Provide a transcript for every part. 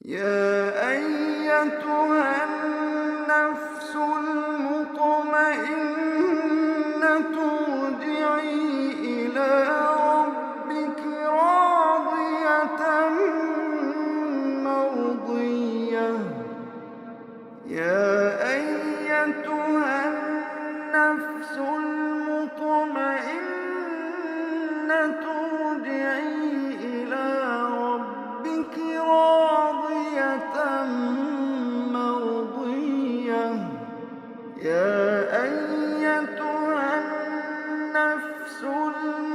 يا أيتها النفس المطمئنة ارجعي إلى ربك راضية مرضية. يا أيتها النفس المطمئنة ارجعي إلى ربك راضية مرضية. يا أيتها النفس المطمئنة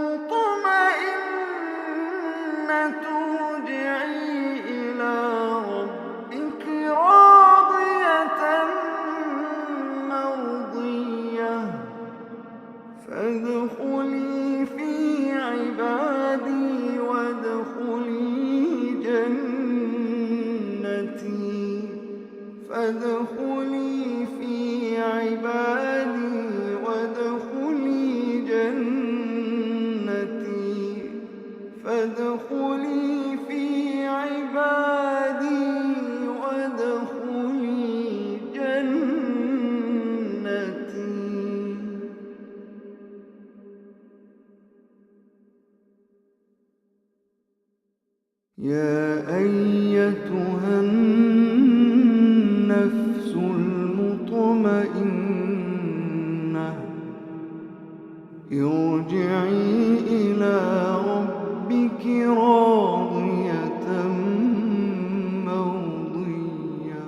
ارجعي إلى ربك راضية مرضية فادخلي في عبادي وادخلي جنتي. فادخلي في عبادي وادخلي جنتي. فادخلي في عبادي وادخلي جنتي. يا أيتها النفس المطمئنة ارجعي إلى ربك راضية مرضية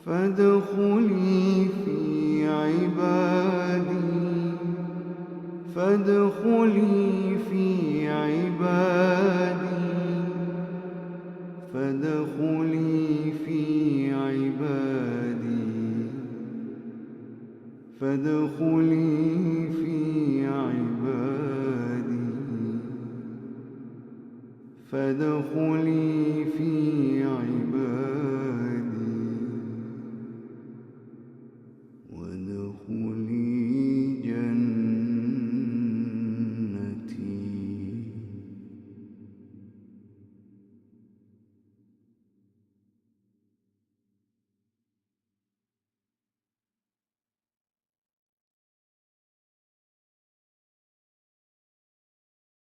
فادخلي في عبادي. فادخلي في عبادي. فادخلي في عبادي. فادخلي في عبادي. فادخلي في عبادي.